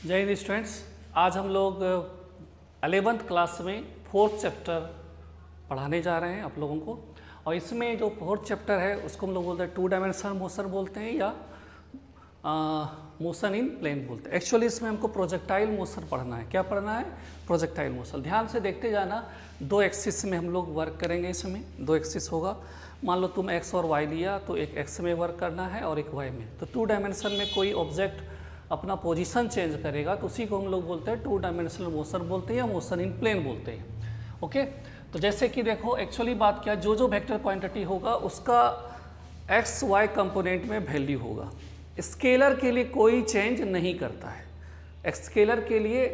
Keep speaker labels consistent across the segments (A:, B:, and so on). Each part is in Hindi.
A: जय हिंद स्टूडेंट्स। आज हम लोग 11th क्लास में 4th चैप्टर पढ़ाने जा रहे हैं आप लोगों को। और इसमें जो 4th चैप्टर है उसको हम लोग बोलते हैं 2 डायमेंशनल मोशन बोलते हैं या मोशन इन प्लेन बोलते हैं। एक्चुअली इसमें हमको प्रोजेक्टाइल मोशन पढ़ना है। क्या पढ़ना है? Projectile motion. ध्यान से देखते जाना, 2 एक्सिस में हम लोग वर्क करेंगे। इसमें 2 एक्सिस होगा। मान लो तुम एक्स और वाई लिया तो एक एक्स में वर्क करना है और एक वाई में। तो 2 डायमेंशन में कोई ऑब्जेक्ट अपना पोजीशन चेंज करेगा तो उसी को हम लोग बोलते हैं 2 डायमेंशनल मोशन बोलते हैं या मोशन इन प्लेन बोलते हैं। ओके, तो जैसे कि देखो एक्चुअली बात क्या, जो वेक्टर क्वांटिटी होगा उसका एक्स वाई कंपोनेंट में वैल्यू होगा। स्केलर के लिए कोई चेंज नहीं करता है। स्केलर के लिए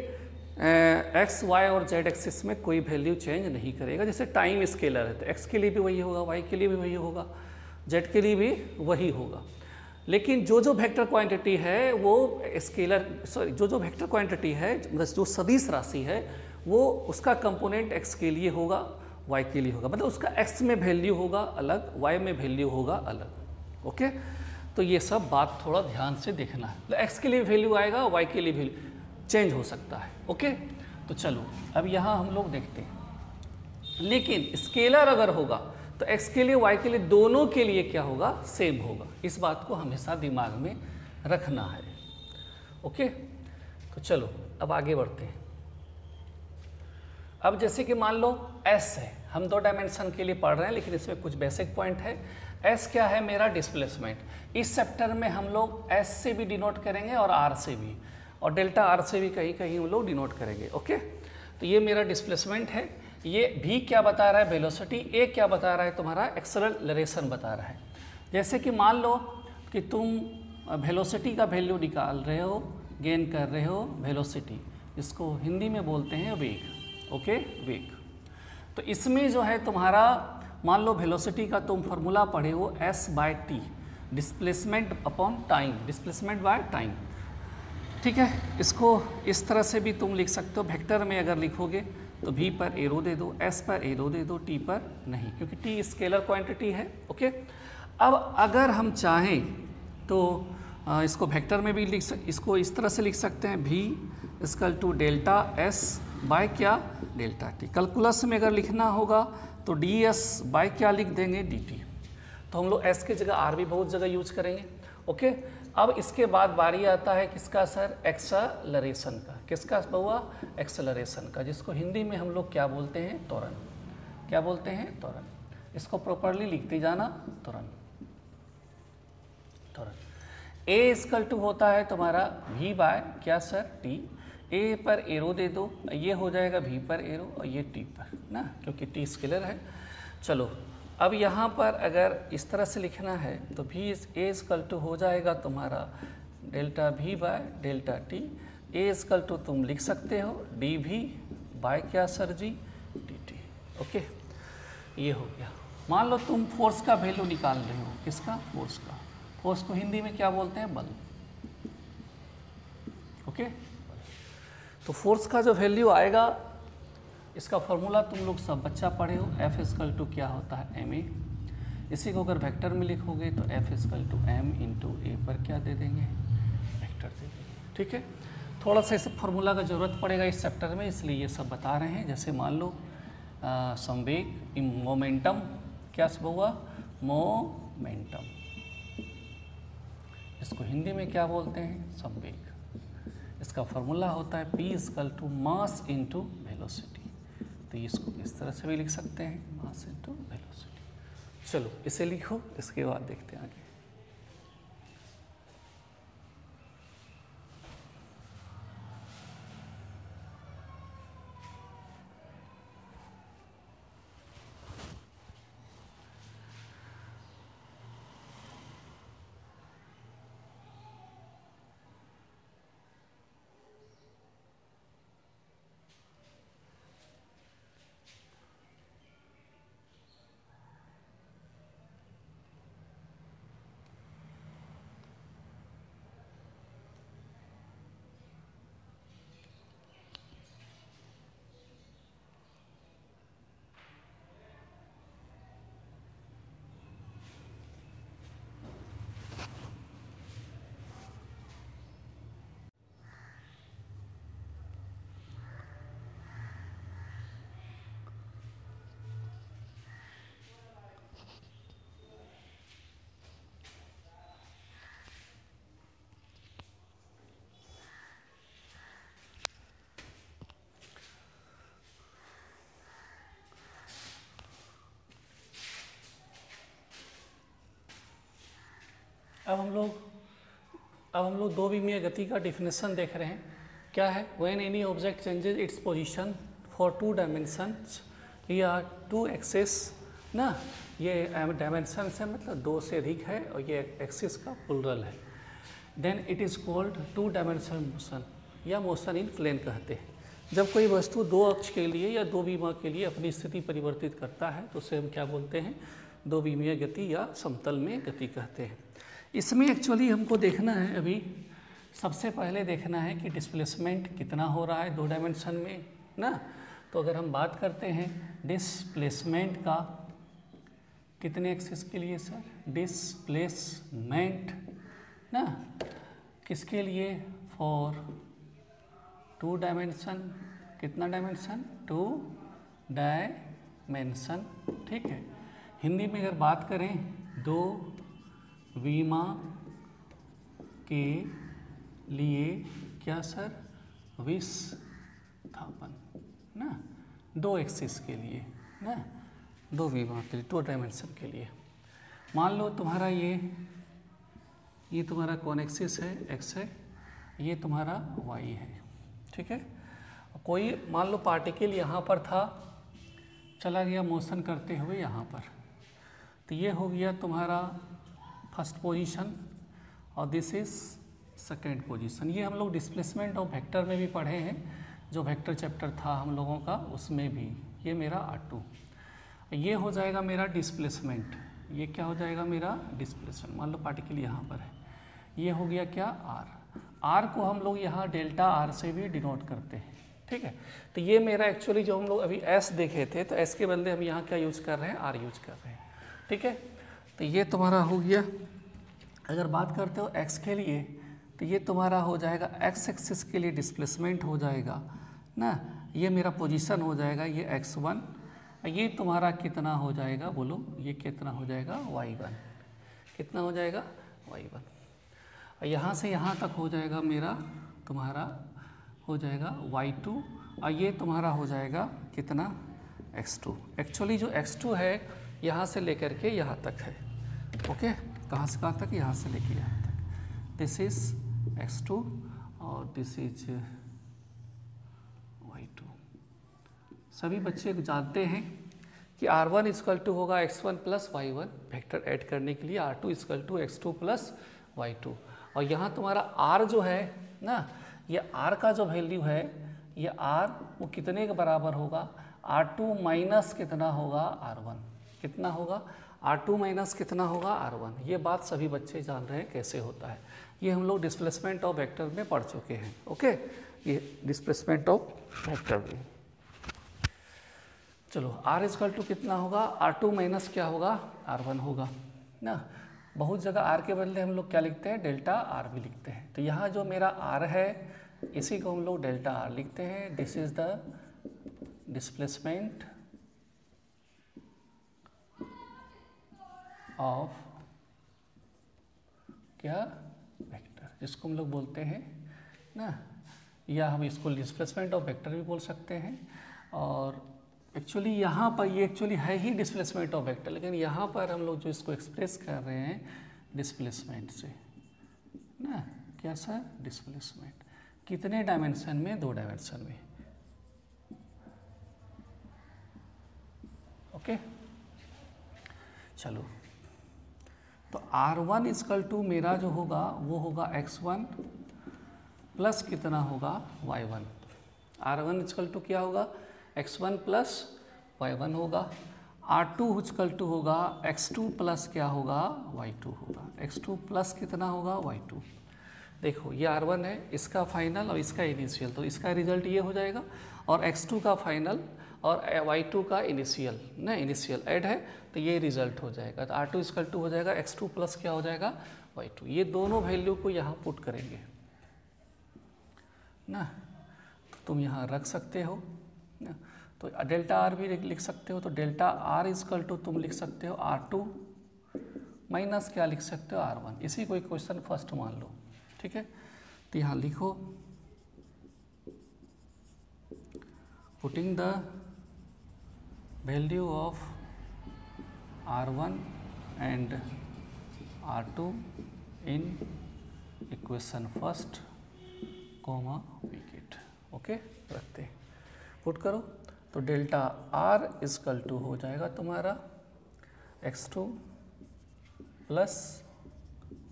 A: एक्स वाई और जेड एक्सिस में कोई वैल्यू चेंज नहीं करेगा। जैसे टाइम स्केलर है तो एक्स के लिए भी वही होगा, वाई के लिए भी वही होगा, जेड के लिए भी वही होगा। लेकिन जो वेक्टर क्वांटिटी है वो स्केलर जो वेक्टर क्वांटिटी है, मतलब जो सदिश राशि है, वो उसका कंपोनेंट एक्स के लिए होगा, वाई के लिए होगा। मतलब उसका एक्स में वैल्यू होगा अलग, वाई में वैल्यू होगा अलग। ओके, तो ये सब बात थोड़ा ध्यान से देखना है। तो एक्स के लिए वैल्यू आएगा, वाई के लिए वैल्यू चेंज हो सकता है। ओके, तो चलो अब यहाँ हम लोग देखते हैं। लेकिन स्केलर अगर होगा तो एक्स के लिए वाई के लिए दोनों के लिए क्या होगा? सेम होगा। इस बात को हमेशा दिमाग में रखना है। ओके, तो चलो अब आगे बढ़ते हैं। अब जैसे कि मान लो एस है, हम 2 डायमेंशन के लिए पढ़ रहे हैं लेकिन इसमें कुछ बेसिक पॉइंट है। एस क्या है? मेरा डिस्प्लेसमेंट। इस चैप्टर में हम लोग एस से भी डिनोट करेंगे और आर से भी, और डेल्टा आर से भी कहीं कहीं हम लोग डिनोट करेंगे। ओके, तो ये मेरा डिस्प्लेसमेंट है। ये भी क्या बता रहा है? वेलोसिटी। ए क्या बता रहा है? तुम्हारा एक्सेलरेशन बता रहा है। जैसे कि मान लो कि तुम वेलोसिटी का वैल्यू निकाल रहे हो, गेन कर रहे हो वेलोसिटी, इसको हिंदी में बोलते हैं वेग। ओके, वेग। तो इसमें जो है तुम्हारा, मान लो वेलोसिटी का तुम फार्मूला पढ़े हो S/T, displacement upon time, displacement by time. ठीक है, इसको इस तरह से भी तुम लिख सकते हो। वेक्टर में अगर लिखोगे तो V पर एरो दे दो, S पर एरो दे दो, T पर नहीं, क्योंकि T स्केलर क्वांटिटी है। ओके, अब अगर हम चाहें तो इसको वेक्टर में भी इसको इस तरह से लिख सकते हैं, V equal to delta S by क्या? Delta T। कैलकुलस में अगर लिखना होगा तो DS बाय क्या लिख देंगे? DT। तो हम लोग S की जगह R भी बहुत जगह यूज करेंगे। ओके, अब इसके बाद बारी आता है किसका सर? एक्सेलरेशन का। किसका हुआ? एक्सेलरेशन का, जिसको हिंदी में हम लोग क्या बोलते हैं? त्वरण। क्या बोलते हैं? त्वरण। इसको प्रॉपरली लिखते जाना, त्वरण। त्वरण ए इक्वल टू होता है तुम्हारा V बाय क्या सर? T। ए पर एरो दे दो, ये हो जाएगा V पर एरो और ये T पर ना, क्योंकि T स्केलर है। चलो अब यहाँ पर अगर इस तरह से लिखना है तो V ए इक्वल टू हो जाएगा तुम्हारा delta V by delta T। A equal to तुम लिख सकते हो DV बाय क्या सर जी? DT। ओके, ये हो गया। मान लो तुम फोर्स का वैल्यू निकाल रहे हो। किसका? फोर्स का। फोर्स को हिंदी में क्या बोलते हैं? बल। ओके, तो फोर्स का जो वैल्यू आएगा, इसका फॉर्मूला तुम लोग सब बच्चा पढ़े हो। F इक्वल टू क्या होता है? ma। इसी को अगर वेक्टर में लिखोगे तो F equal to m into A पर क्या दे देंगे? वेक्टर दे देंगे। ठीक है, थोड़ा सा इस फॉर्मूला का ज़रूरत पड़ेगा इस चैप्टर में, इसलिए ये सब बता रहे हैं। जैसे मान लो संवेग, मोमेंटम, क्या सब हुआ? मोमेंटम। इसको हिंदी में क्या बोलते हैं? संवेग। इसका फॉर्मूला होता है P equal to mass into velocity. तो इसको इस तरह से भी लिख सकते हैं, मास इंटू वेलोसिटी। चलो इसे लिखो, इसके बाद देखते हैं आगे। अब हम लोग दो विमीय गति का डिफिनेशन देख रहे हैं। क्या है? When any object changes its position for 2 dimensions या 2 एक्सिस ना, ये डायमेंशन से मतलब 2 से अधिक है और ये एक्सिस का प्लुरल है, then it is called 2 dimensional motion या मोशन इन प्लेन कहते हैं। जब कोई वस्तु 2 अक्ष के लिए या 2 विमा के लिए अपनी स्थिति परिवर्तित करता है तो उसे हम क्या बोलते हैं? 2 विमीय गति या समतल में गति कहते हैं। इसमें एक्चुअली हमको देखना है, अभी सबसे पहले देखना है कि डिस्प्लेसमेंट कितना हो रहा है 2 डायमेंशन में ना। तो अगर हम बात करते हैं डिस्प्लेसमेंट का, कितने एक्सिस के लिए सर? डिस्प्लेसमेंट ना किसके लिए? For 2 dimension. कितना डायमेंशन? 2 डायमेंशन, ठीक है। हिंदी में अगर बात करें 2 विमा के लिए क्या सर? विस्थापन ना, 2 एक्सिस के लिए ना, 2 विमा के लिए, 2 डायमेंशन के लिए। मान लो तुम्हारा ये तुम्हारा कौन एक्सिस है? एक्स है, ये तुम्हारा वाई है, ठीक है। कोई मान लो पार्टिकल यहाँ पर था, चला गया मोशन करते हुए यहाँ पर, तो ये हो गया तुम्हारा फर्स्ट पोजीशन और दिस इज सेकेंड पोजीशन। ये हम लोग डिस्प्लेसमेंट ऑफ वेक्टर में भी पढ़े हैं, जो वेक्टर चैप्टर था हम लोगों का, उसमें भी। ये मेरा R2, ये हो जाएगा मेरा डिस्प्लेसमेंट। ये क्या हो जाएगा मेरा? डिस्प्लेसमेंट। मान लो पार्टिकल यहाँ पर है, ये हो गया क्या? R को हम लोग यहाँ डेल्टा R से भी डिनोट करते हैं, ठीक है। तो ये मेरा एक्चुअली जो हम लोग अभी S देखे थे, तो S के बदले हम यहाँ क्या यूज़ कर रहे हैं? R यूज कर रहे हैं, ठीक है। तो ये तुम्हारा हो गया। अगर बात करते हो X के लिए, तो ये तुम्हारा हो जाएगा X एक्सिस के लिए डिस्प्लेसमेंट हो जाएगा ना, ये मेरा पोजीशन हो जाएगा, ये x1, ये तुम्हारा कितना हो जाएगा बोलो? ये कितना हो जाएगा? y1। कितना हो जाएगा? y1। यहाँ से यहाँ तक हो जाएगा मेरा, तुम्हारा हो जाएगा y2, और ये तुम्हारा हो जाएगा कितना? x2। एक्चुअली जो x2 है यहाँ से लेकर के यहाँ तक है, ओके। कहाँ से कहाँ तक? यहाँ से लेके यहाँ तक। दिस इज x2 और दिस इज y2। सभी बच्चे जानते हैं कि R1 इक्वल टू होगा x1 plus y1, vector add करने के लिए R2 equal to x2 plus y2। और यहाँ तुम्हारा R जो है ना, ये R का जो वैल्यू है, ये R वो कितने के बराबर होगा? R2 माइनस कितना होगा? R1। कितना होगा? R2 माइनस कितना होगा? R1। ये बात सभी बच्चे जान रहे हैं कैसे होता है। ये हम लोग डिस्प्लेसमेंट ऑफ वेक्टर में पढ़ चुके हैं, ओके। ये डिस्प्लेसमेंट ऑफ वेक्टर में। चलो R इक्वल टू कितना होगा? R2 माइनस क्या होगा? R1 होगा ना। बहुत जगह R के बदले हम लोग क्या लिखते हैं? डेल्टा R भी लिखते हैं। तो यहाँ जो मेरा R है, इसी को हम लोग डेल्टा R लिखते हैं। This is the displacement of क्या? वेक्टर, जिसको हम लोग बोलते हैं ना, या हम इसको डिस्प्लेसमेंट ऑफ वेक्टर भी बोल सकते हैं। और एक्चुअली यहाँ पर ये एक्चुअली है ही डिस्प्लेसमेंट ऑफ वेक्टर, लेकिन यहाँ पर हम लोग जो इसको एक्सप्रेस कर रहे हैं डिस्प्लेसमेंट से ना। क्या सर? डिस्प्लेसमेंट। कितने डायमेंशन में? 2 डायमेंशन में, ओके। चलो, तो R1 इक्वल टू मेरा जो होगा वो होगा x1 प्लस कितना होगा? y1। R1 इक्वल टू क्या होगा? x1 प्लस y1 होगा। R2 इक्वल टू होगा x2 प्लस क्या होगा? y2 होगा। x2 प्लस कितना होगा? y2। देखो ये R1 है, इसका फाइनल और इसका इनिशियल, तो इसका रिजल्ट ये हो जाएगा। और x2 का फाइनल और y2 का इनिशियल ना, इनिशियल ऐड है, तो ये रिजल्ट हो जाएगा। तो R2 इक्वल टू हो जाएगा x2 प्लस क्या हो जाएगा? y2। ये दोनों वैल्यू को यहाँ पुट करेंगे ना, तो तुम यहाँ रख सकते हो ना। तो डेल्टा R भी लिख सकते हो, तो डेल्टा R इक्वल टू तुम लिख सकते हो R2 माइनस क्या लिख सकते हो? R1। इसी को क्वेश्चन फर्स्ट मान लो, ठीक है। तो यहाँ लिखो, putting the value of R1 and R2 in equation first comma we get. Okay, रखते हैं, पुट करो तो डेल्टा आर इजकल टू हो जाएगा तुम्हारा x2 plus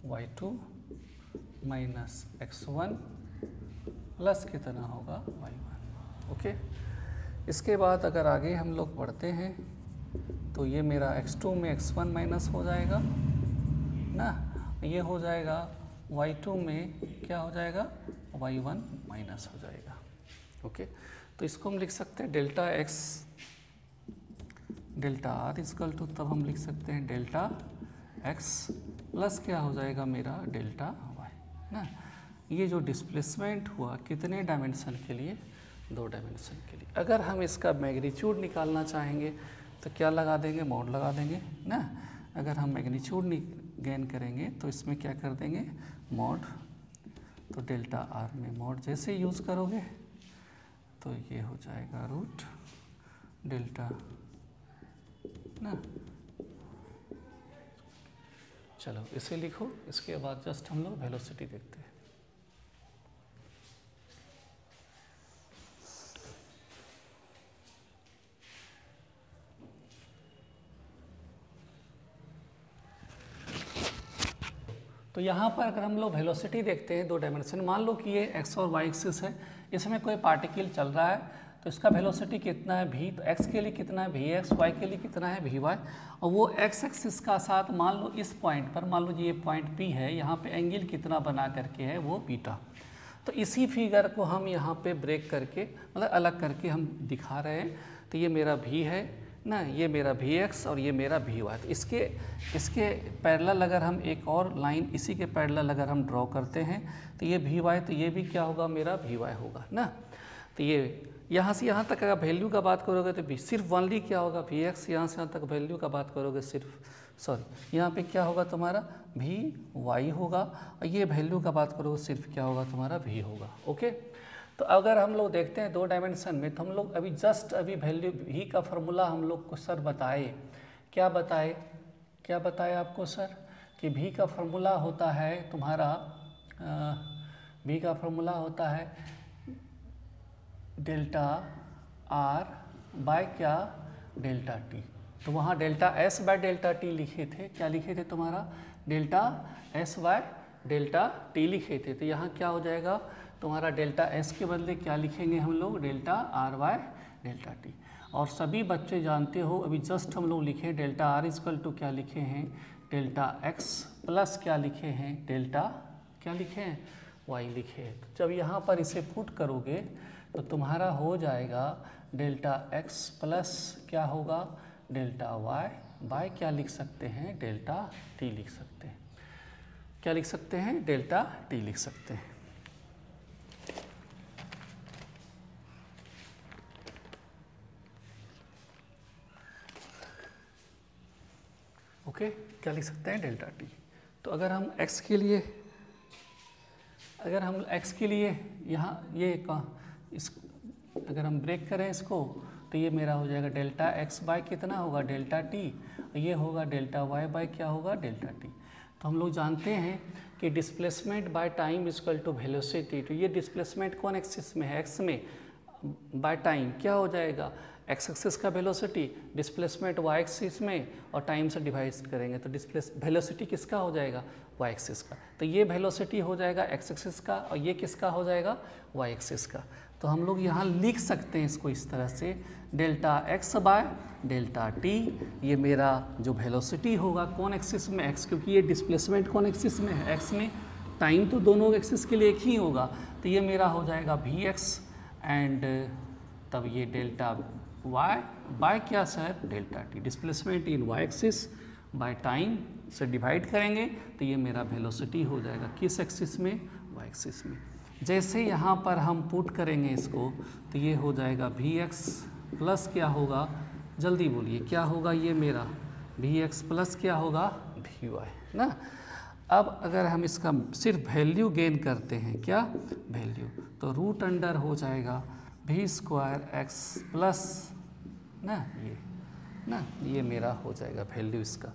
A: y2 minus x1 plus कितना होगा y1। ओके, इसके बाद अगर आगे हम लोग बढ़ते हैं तो ये मेरा x2 में x1 माइनस हो जाएगा ना, ये हो जाएगा y2 में क्या हो जाएगा y1 माइनस हो जाएगा। ओके, तो इसको हम लिख सकते हैं delta x delta R equal to, तब हम लिख सकते हैं डेल्टा x प्लस क्या हो जाएगा मेरा डेल्टा y ना। ये जो डिस्प्लेसमेंट हुआ कितने डायमेंशन के लिए, 2 डायमेंशन के लिए। अगर हम इसका मैग्नीट्यूड निकालना चाहेंगे तो क्या लगा देंगे, मॉड लगा देंगे ना। अगर हम मैग्नीट्यूड गेन करेंगे तो इसमें क्या कर देंगे मॉड, तो डेल्टा आर में मॉड जैसे यूज़ करोगे तो ये हो जाएगा रूट डेल्टा ना। चलो इसे लिखो, इसके बाद जस्ट हम लोग वेलोसिटी देखते हैं। तो यहाँ पर अगर हम लोग वेलोसिटी देखते हैं 2 डायमेंशन, मान लो कि ये x और y एक्सिस है, इसमें कोई पार्टिकल चल रहा है तो इसका वेलोसिटी कितना है v, तो x के लिए कितना है vx, y के लिए कितना है vy, और वो x एक्सिस का साथ मान लो इस पॉइंट पर, मान लो ये पॉइंट P है, यहाँ पे एंगल कितना बना करके है वो बीटा। तो इसी फिगर को हम यहाँ पे ब्रेक करके मतलब अलग करके हम दिखा रहे हैं। तो ये मेरा v है ना, ये मेरा vx और ये मेरा vy। तो इसके पैरेलल अगर हम एक और लाइन इसी के पैरेलल अगर हम ड्रॉ करते हैं तो ये vy, तो ये भी क्या होगा मेरा vy होगा ना। तो ये यहाँ से यहाँ तक अगर वैल्यू का बात करोगे तो सिर्फ ओनली क्या होगा vx, यहाँ से यहाँ तक वैल्यू का बात करोगे सिर्फ यहाँ पे क्या होगा तुम्हारा vy होगा, और ये वैल्यू का बात करोगे सिर्फ क्या होगा तुम्हारा v होगा। ओके, तो अगर हम लोग देखते हैं 2 डायमेंशन में, तो हम लोग अभी जस्ट वैल्यू v का फॉर्मूला हम लोग को सर बताए, क्या बताए आपको सर कि v का फॉर्मूला होता है तुम्हारा v का फॉर्मूला होता है डेल्टा आर बाय क्या डेल्टा टी। तो वहाँ delta S by delta T लिखे थे, क्या लिखे थे तुम्हारा delta S by delta T लिखे थे। तो यहाँ क्या हो जाएगा तुम्हारा डेल्टा एस के बदले क्या लिखेंगे हम लोग delta R bye delta T. और सभी बच्चे जानते हो अभी जस्ट हम लोग लिखे डेल्टा आर इजकल टू क्या लिखे हैं डेल्टा एक्स प्लस क्या लिखे हैं डेल्टा क्या लिखे हैं वाई लिखे हैं। तो जब यहाँ पर इसे पुट करोगे तो तुम्हारा हो जाएगा डेल्टा एक्स प्लस क्या होगा डेल्टा वाई बाय क्या लिख सकते हैं डेल्टा टी लिख सकते हैं, क्या लिख सकते हैं डेल्टा टी लिख सकते हैं। ओके, क्या लिख सकते हैं डेल्टा टी। तो अगर हम x के लिए यहाँ ये इस अगर हम ब्रेक करें इसको तो ये मेरा हो जाएगा डेल्टा एक्स बाय कितना होगा डेल्टा टी, और ये होगा डेल्टा वाई बाय क्या होगा डेल्टा टी। तो हम लोग जानते हैं कि displacement by time equal to velocity. तो ये डिस्प्लेसमेंट कौन एक्सिस में है एक्स में, बाय टाइम क्या हो जाएगा एक्स एक्सिस का वेलोसिटी, डिस्प्लेसमेंट वाई एक्सिस में और टाइम से डिवाइड करेंगे तो वेलोसिटी किसका हो जाएगा वाई एक्सिस का। तो ये वेलोसिटी हो जाएगा एक्स एक्सिस का और ये किसका हो जाएगा वाई एक्सिस का। तो हम लोग यहाँ लिख सकते हैं इसको इस तरह से delta X by delta T, ये मेरा जो वेलोसिटी होगा कौन एक्सिस में एक्स, क्योंकि ये डिस्प्लेसमेंट कौन एक्सिस में है एक्स में, टाइम तो दोनों एक्सिस के लिए एक ही होगा। तो ये मेरा हो जाएगा वी एक्स एंड तब ये डेल्टा वाई बाय क्या sir delta T, displacement in Y axis by time से डिवाइड करेंगे तो ये मेरा वेलोसिटी हो जाएगा किस एक्सिस में वाई एक्सिस में। जैसे यहाँ पर हम पुट करेंगे इसको तो ये हो जाएगा वी एक्स प्लस क्या होगा जल्दी बोलिए क्या होगा ये मेरा वी एक्स प्लस क्या होगा वी वाई ना। अब अगर हम इसका सिर्फ वैल्यू गेन करते हैं क्या वैल्यू, तो रूट अंडर हो जाएगा वी स्क्वायर एक्स प्लस ना ये मेरा हो जाएगा वैल्यू इसका।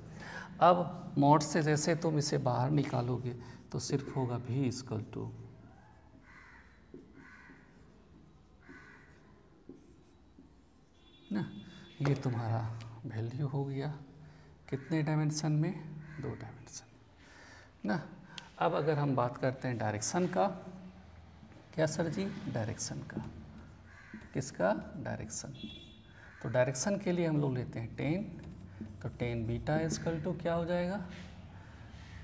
A: अब मॉड से जैसे तुम इसे बाहर निकालोगे तो सिर्फ होगा v इक्वल टू ना, ये तुम्हारा वैल्यू हो गया कितने डायमेंशन में, 2 डायमेंशन ना। अब अगर हम बात करते हैं डायरेक्शन का, क्या सर जी, डायरेक्शन का, किसका, डायरेक्शन। तो डायरेक्शन के लिए हम लोग लेते हैं टेन, तो टेन बीटा इक्वल टू क्या हो जाएगा,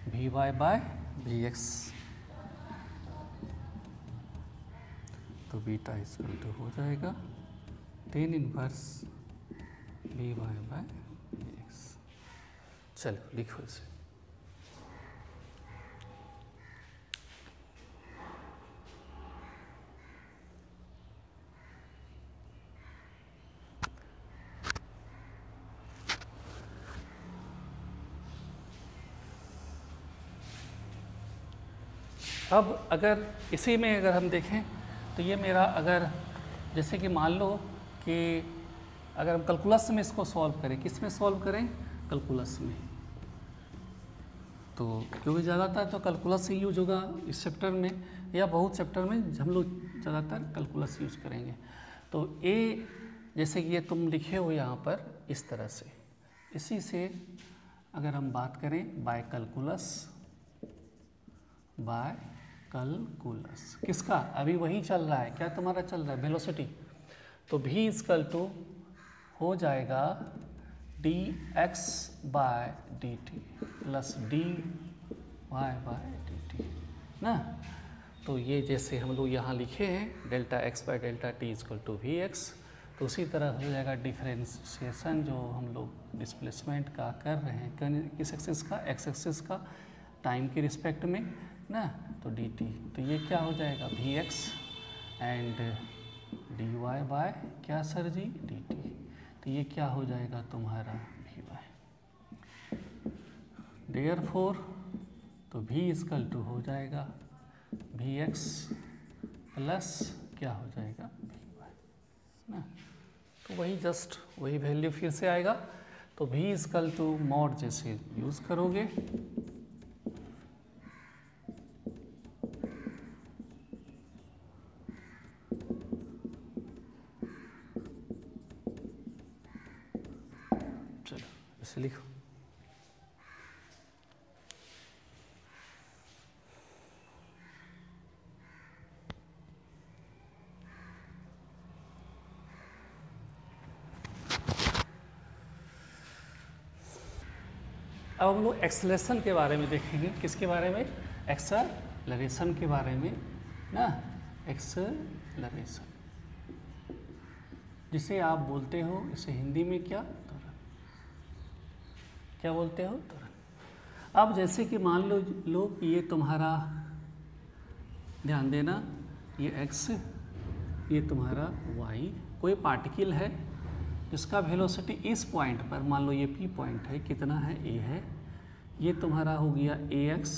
A: V Y by V X, तो बीटा इक्वल टू हो जाएगा tan inverse V Y by V X. चलो लिखो इसे। अब अगर इसी में अगर हम देखें तो ये मेरा, अगर जैसे कि मान लो कि अगर हम कैलकुलस में इसको सॉल्व करें, किस में सॉल्व करें, कैलकुलस में, तो क्योंकि ज़्यादातर तो कैलकुलस ही यूज होगा इस चैप्टर में, या बहुत चैप्टर में हम लोग ज़्यादातर कैलकुलस यूज करेंगे। तो ए जैसे कि ये तुम लिखे हो यहाँ पर इस तरह से, इसी से अगर हम बात करें बाय कैलकुलस, बाय कैलकुलस किसका, अभी वही चल रहा है, क्या तुम्हारा चल रहा है, वेलोसिटी। तो v इक्वल टू हो जाएगा D X by D T plus D Y by D T ना। तो ये जैसे हम लोग यहाँ लिखे हैं delta X by delta T equal to V X, तो उसी तरह हो जाएगा डिफरेंशिएशन जो हम लोग डिस्प्लेसमेंट का कर रहे हैं, किस एक्सिस का, एक्स एक्सिस का, टाइम के रिस्पेक्ट में ना। तो डी टी, तो ये क्या हो जाएगा V X and D Y by क्या सर जी, डी टी, तो ये क्या हो जाएगा तुम्हारा वी वाई। देयरफॉर तो v इक्वल टू हो जाएगा वी एक्स प्लस क्या हो जाएगा वी वाई ना। तो वही जस्ट वही वैल्यू फिर से आएगा। तो v इक्वल टू मॉड जैसे यूज़ करोगे, इसे लिखो। अब हम लोग एक्सेलरेशन के बारे में देखेंगे, किसके बारे में, एक्सेलरेशन के बारे में ना। एक्सेलरेशन जिसे आप बोलते हो, इसे हिंदी में क्या, क्या बोलते हो, त्वरण। अब जैसे कि मान लो कि ये तुम्हारा, ध्यान देना, ये x, ये तुम्हारा y, कोई पार्टिकल है जिसका वेलोसिटी इस पॉइंट पर, मान लो ये p पॉइंट है, कितना है, a है, ये तुम्हारा हो गया ax,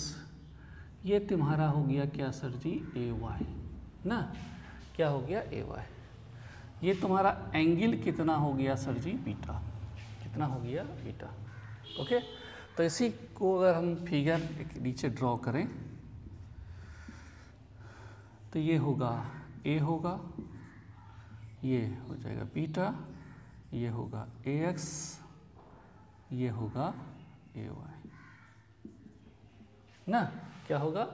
A: ये तुम्हारा हो गया क्या सर जी, ay ना, क्या हो गया ay, ये तुम्हारा एंगल कितना हो गया सर जी, बीटा, कितना हो गया, बीटा। ओके तो इसी को अगर हम फिगर नीचे ड्रॉ करें तो ये होगा a होगा, ये हो जाएगा बीटा, ये होगा ax, ये होगा ay ना, क्या होगा,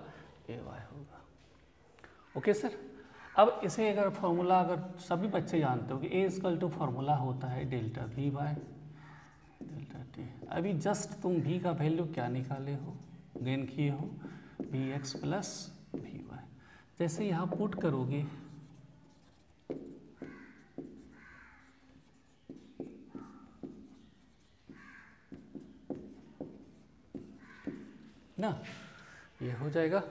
A: ay होगा। Okay sir. अब इसे अगर फॉर्मूला, अगर सभी बच्चे जानते हो कि a इक्वल टू फॉर्मूला होता है delta v by delta T. अभी जस्ट तुम v का वैल्यू क्या निकाले हो, गेन किए हो, V X plus V Y. जैसे यहाँ पुट करोगे ना, ये हो जाएगा।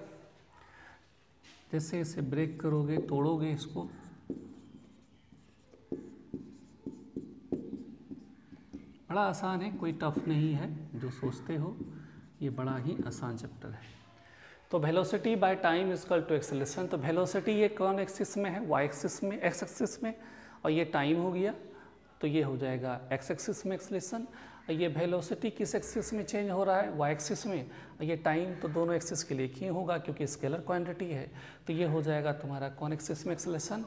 A: जैसे इसे ब्रेक करोगे, तोड़ोगे इसको, बड़ा आसान है, कोई टफ नहीं है, जो सोचते हो ये बड़ा ही आसान चैप्टर है। तो velocity by time equal to acceleration. तो वेलोसिटी ये कौन एक्सिस में है, वाई एक्सिस में, एक्स एक्सिस में, और ये टाइम हो गया, तो ये हो जाएगा एक्स एक्सिस में एक्सेलरेशन। ये वेलोसिटी किस एक्सिस में चेंज हो रहा है, वाई एक्सिस में, ये टाइम तो दोनों एक्सिस के लिए एक ही होगा क्योंकि स्केलर क्वांटिटी है, तो ये हो जाएगा तुम्हारा कौन एक्सिस में एक्सेलरेशन,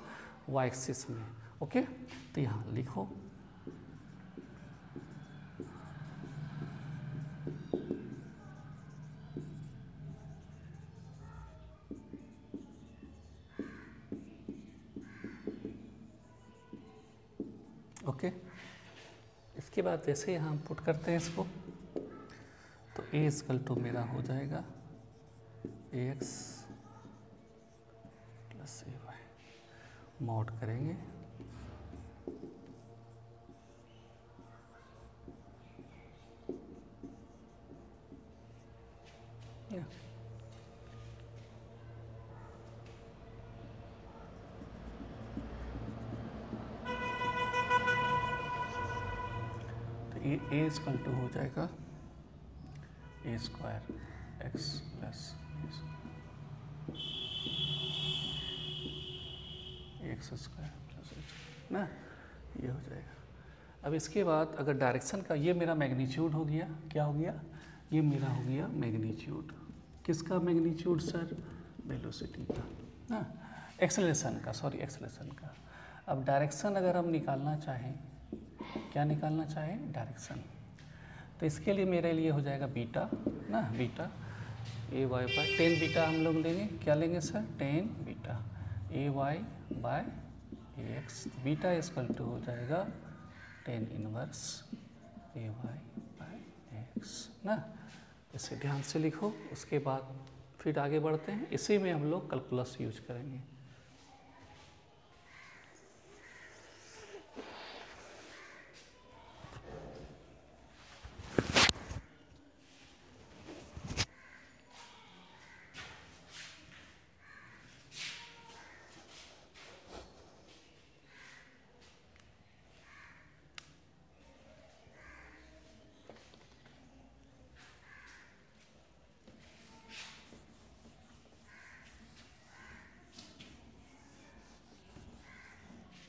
A: वाई एक्सिस में। ओके, तो यहाँ लिखो ओके। इसके बाद जैसे यहाँ हम पुट करते हैं इसको, तो ए इक्वल टू मेरा हो जाएगा A X plus A Y, mod करेंगे ए इक्वल टू हो जाएगा A square X plus X square plus ना, ये हो जाएगा। अब इसके बाद अगर डायरेक्शन का, ये मेरा मैग्नीट्यूड हो गया, क्या हो गया, ये मेरा हो गया मैग्नीट्यूड, किसका मैग्नीट्यूड सर, वेलोसिटी का ना, एक्सेलरेशन का, सॉरी एक्सेलरेशन का। अब डायरेक्शन अगर हम निकालना चाहें, क्या निकालना चाहें, डायरेक्शन, तो इसके लिए मेरे लिए हो जाएगा बीटा ना, beta A Y by tan beta हम लोग लेंगे, क्या लेंगे sir, tan beta A Y by A X, beta equal to हो जाएगा tan inverse A Y by X ना। इसे ध्यान से लिखो, उसके बाद फिर आगे बढ़ते हैं, इसी में हम लोग कैलकुलस यूज करेंगे।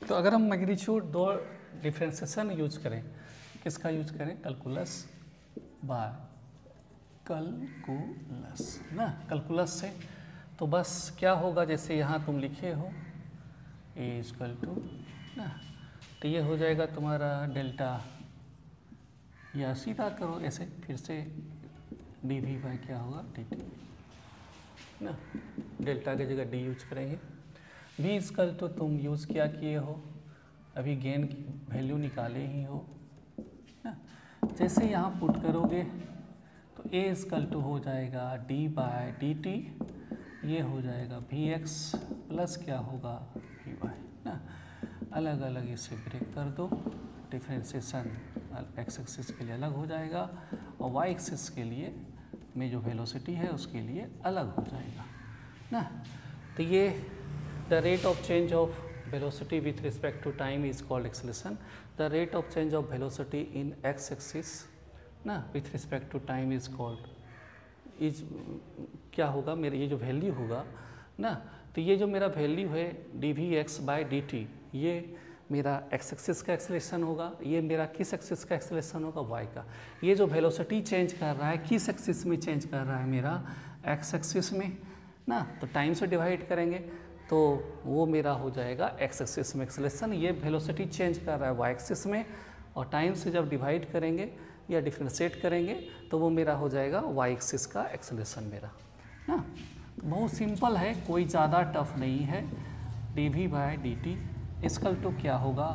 A: तो अगर हम मैग्नीट्यूड दो डिफ्रेंसिएशन यूज करें, किसका यूज करें, कैलकुलस बाय कैलकुलस ना, कैलकुलस से तो बस क्या होगा, जैसे यहाँ तुम लिखे हो ए इक्वल टू ना, तो ये हो जाएगा तुम्हारा डेल्टा, या सीधा करो ऐसे फिर से डी वी बाय क्या होगा डी टी ना, डेल्टा की जगह डी यूज करेंगे। भी इक्वल टू तुम यूज़ क्या किए हो, अभी गेन की वैल्यू निकाले ही हो ना, जैसे यहाँ पुट करोगे तो ए इक्वल टू हो जाएगा डी बाय डी टी, ये हो जाएगा वी एक्स प्लस क्या होगा वी वाई ना, अलग अलग इसे ब्रेक कर दो, डिफ्रेंसिएशन एक्स एक्सिस के लिए अलग हो जाएगा और वाई एक्सिस के लिए में जो वेलोसिटी है उसके लिए अलग हो जाएगा ना। तो ये the rate of change of velocity with respect to time is called acceleration, the rate of change of velocity in x axis ना with respect to time is called is, क्या होगा मेरे ये जो वैल्यू होगा ना, तो ये जो मेरा वैल्यू है D V X by D T, ये मेरा एक्स एक्सिस का एक्सेलरेशन होगा, ये मेरा किस एक्सिस का एक्सेलरेशन होगा, वाई का। ये जो वेलोसिटी चेंज कर रहा है किस एक्सिस में चेंज कर रहा है, मेरा एक्स एक्सिस में ना, तो टाइम से डिवाइड करेंगे तो वो मेरा हो जाएगा एक्स एक्सिस में एक्सेलरेशन, ये वेलोसिटी चेंज कर रहा है वाई एक्सिस में, और टाइम से जब डिवाइड करेंगे या डिफ्रेंशिएट करेंगे तो वो मेरा हो जाएगा वाई एक्सिस का एक्सेलरेशन मेरा ना। तो बहुत सिंपल है, कोई ज़्यादा टफ नहीं है। D V by D T equal to क्या होगा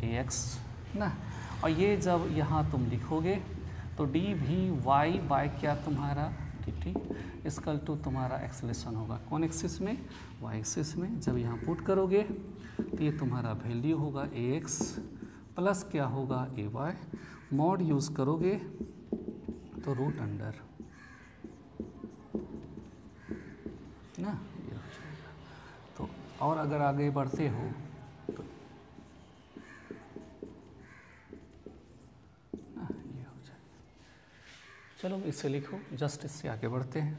A: ए एक्स ना, और ये जब यहाँ तुम लिखोगे तो डी वी वाई बाय क्या तुम्हारा डी टी इसकल टू तुम्हारा एक्सेलरेशन होगा कौन एक्सिस में, वाई एक्सिस में। जब यहाँ पुट करोगे तो ये तुम्हारा वैल्यू होगा ए एक्स प्लस क्या होगा ए वाई, मॉड यूज़ करोगे तो रूट अंडर ना, ये हो जाएगा। तो और अगर आगे बढ़ते हो तो ना, ये हो जाएगा। चलो इसे लिखो, जस्ट इससे आगे बढ़ते हैं।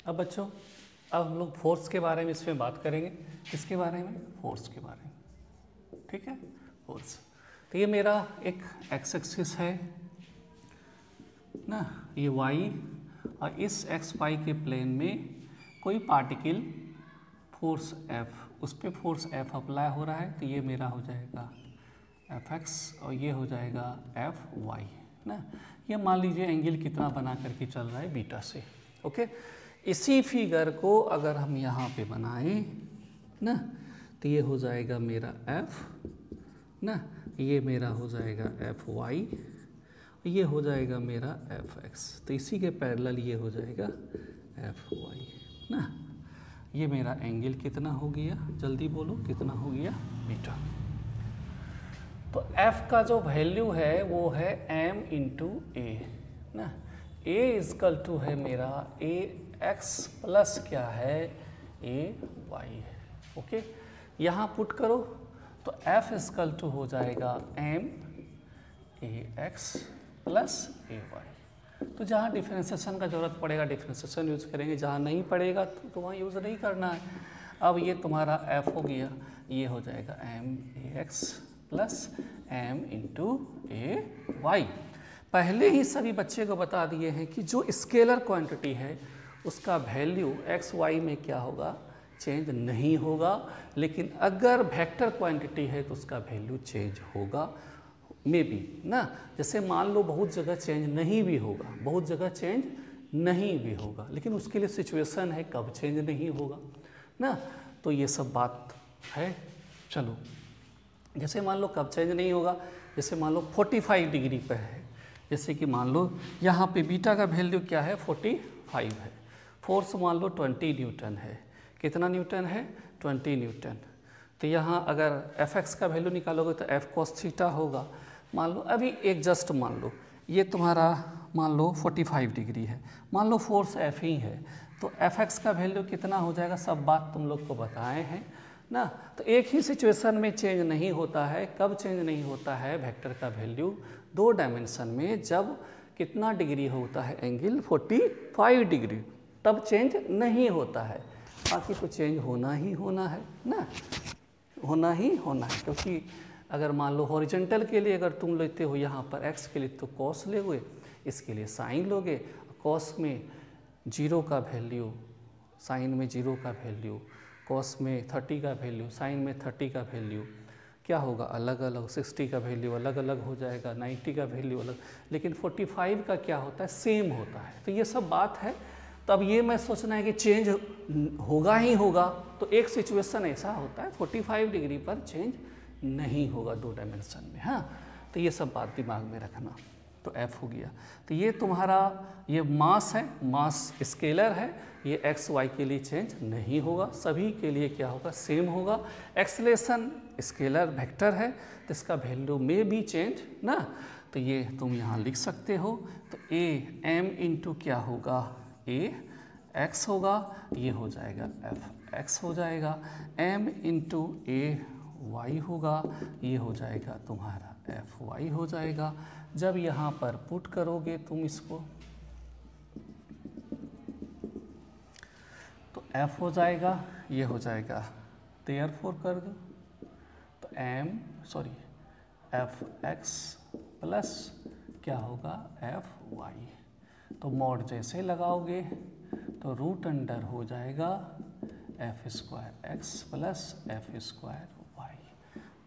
A: अब बच्चों, अब हम लोग फोर्स के बारे में इसमें बात करेंगे। किसके बारे में? फोर्स के बारे में। ठीक है, फोर्स। तो ये मेरा एक एक्स एक्सिस है ना, ये वाई, और इस एक्स वाई के प्लेन में कोई पार्टिकल फोर्स एफ, उस पर फोर्स एफ अप्लाई हो रहा है, तो ये मेरा हो जाएगा एफ एक्स और ये हो जाएगा एफ वाई ना। ये मान लीजिए एंगल कितना बना करके चल रहा है, बीटा से। ओके, इसी फिगर को अगर हम यहाँ पे बनाएं ना, तो ये हो जाएगा मेरा एफ ना, ये मेरा हो जाएगा एफ वाई, ये हो जाएगा मेरा एफ एक्स। तो इसी के पैरेलल ये हो जाएगा एफ वाई ना। ये मेरा एंगल कितना हो गया, जल्दी बोलो कितना हो गया, बीटा। तो f का जो वैल्यू है वो है m इंटू ए ना। a इजकल टू है मेरा ए एक्स प्लस क्या है, ए वाई है। ओके, यहाँ पुट करो तो f इजकल टू हो जाएगा m A X plus A Y. तो जहाँ डिफ्रेंसिएशन का जरूरत पड़ेगा डिफ्रेंसिएशन यूज करेंगे, जहाँ नहीं पड़ेगा तो वहाँ यूज़ नहीं करना है। अब ये तुम्हारा f हो गया, ये हो जाएगा m ए एक्स प्लस m इंटू ए वाई। पहले ही सभी बच्चे को बता दिए हैं कि जो स्केलर क्वांटिटी है उसका वैल्यू एक्स वाई में क्या होगा, चेंज नहीं होगा, लेकिन अगर वेक्टर क्वांटिटी है तो उसका वैल्यू चेंज होगा मे बी ना। जैसे मान लो बहुत जगह चेंज नहीं भी होगा, बहुत जगह चेंज नहीं भी होगा, लेकिन उसके लिए सिचुएशन है कब चेंज नहीं होगा ना। तो ये सब बात है। चलो, जैसे मान लो कब चेंज नहीं होगा, जैसे मान लो 45 डिग्री पर है, जैसे कि मान लो यहाँ पे बीटा का वैल्यू क्या है, 45 है, फोर्स मान लो 20 न्यूटन है। कितना न्यूटन है, 20 न्यूटन। तो यहाँ अगर एफ एक्स का वैल्यू निकालोगे तो एफ कॉस थीटा होगा। मान लो अभी एक जस्ट मान लो ये तुम्हारा मान लो 45 डिग्री है, मान लो फोर्स एफ ही है, तो एफ एक्स का वैल्यू कितना हो जाएगा, सब बात तुम लोग को बताए हैं ना। तो एक ही सिचुएशन में चेंज नहीं होता है। कब चेंज नहीं होता है वेक्टर का वैल्यू, 2 डायमेंशन में, जब कितना डिग्री होता है एंगल, 45 डिग्री, तब चेंज नहीं होता है। बाकी तो चेंज होना ही होना है ना, होना ही होना है। क्योंकि अगर मान लो हॉरिजॉन्टल के लिए अगर तुम लेते हो यहाँ पर एक्स के लिए तो कॉस लोगे, इसके लिए साइन लोगे, कॉस में 0 का वैल्यू, साइन में 0 का वैल्यू, कॉस में 30 का वैल्यू, साइन में 30 का वैल्यू क्या होगा, अलग अलग। 60 का वैल्यू अलग अलग हो जाएगा, 90 का वैल्यू अलग, लेकिन 45 का क्या होता है, सेम होता है। तो ये सब बात है। तो अब ये मैं सोचना है कि चेंज होगा ही होगा, तो एक सिचुएशन ऐसा होता है 45 डिग्री पर चेंज नहीं होगा 2 डायमेंशन में। हाँ, तो ये सब बात दिमाग में रखना। तो F हो गया। तो ये तुम्हारा ये मास है, मास स्केलर है, ये एक्स वाई के लिए चेंज नहीं होगा, सभी के लिए क्या होगा, सेम होगा। एक्सेलरेशन स्केलर वेक्टर है तो इसका वैल्यू में भी चेंज ना। तो ये तुम यहाँ लिख सकते हो। तो ए एम इंटू क्या होगा, ए एक्स होगा, ये हो जाएगा एफ एक्स हो जाएगा, एम इंटू ए वाई होगा, ये हो जाएगा तुम्हारा एफ वाई हो जाएगा। जब यहाँ पर पुट करोगे तुम इसको तो एफ हो जाएगा, ये हो जाएगा, देयरफॉर कर दो तो एफ एक्स प्लस क्या होगा, एफ वाई। तो मॉड जैसे लगाओगे तो रूट अंडर हो जाएगा F square X plus F square Y.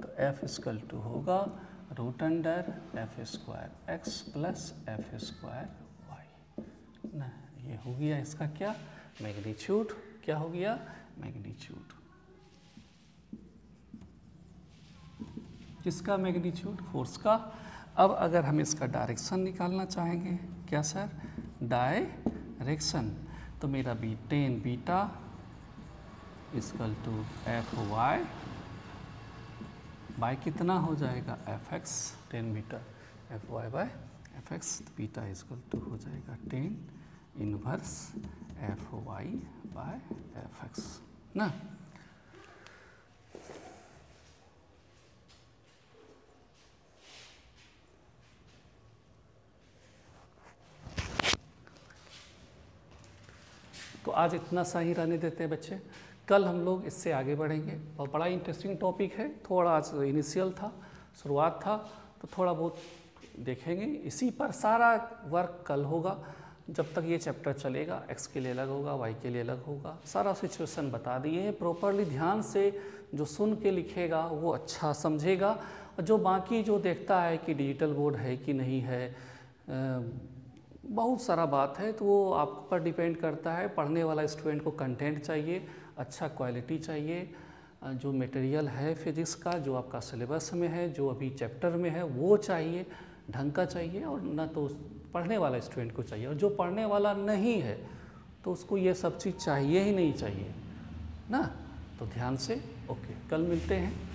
A: तो एफ इक्वल टू होगा root under F square X plus F square Y ना। ये हो गया इसका क्या, मैग्नीट्यूड। क्या हो गया, मैग्नीट्यूड। किसका मैग्नीट्यूड, फोर्स का। अब अगर हम इसका डायरेक्शन निकालना चाहेंगे, क्या सर, डायरेक्शन, तो मेरा tan beta equal to F Y by कितना हो जाएगा, F X, tan beta F Y by F X, beta equal to हो जाएगा tan inverse F Y by F X ना। तो आज इतना सा ही रहने देते हैं बच्चे, कल हम लोग इससे आगे बढ़ेंगे। और बड़ा इंटरेस्टिंग टॉपिक है, थोड़ा आज इनिशियल था, शुरुआत था, तो थोड़ा बहुत देखेंगे। इसी पर सारा वर्क कल होगा, जब तक ये चैप्टर चलेगा। एक्स के लिए अलग होगा, वाई के लिए अलग होगा, सारा सिचुएशन बता दिए हैं। प्रॉपरली ध्यान से जो सुन के लिखेगा वो अच्छा समझेगा, और जो बाकी जो देखता है कि डिजिटल बोर्ड है कि नहीं है, बहुत सारा बात है, तो वो आप पर डिपेंड करता है। पढ़ने वाला स्टूडेंट को कंटेंट चाहिए, अच्छा क्वालिटी चाहिए, जो मटेरियल है फिजिक्स का जो आपका सिलेबस में है, जो अभी चैप्टर में है वो चाहिए, ढंग का चाहिए, और न तो पढ़ने वाला स्टूडेंट को चाहिए। और जो पढ़ने वाला नहीं है तो उसको ये सब चीज़ चाहिए ही नहीं चाहिए ना। तो ध्यान से, ओके, कल मिलते हैं।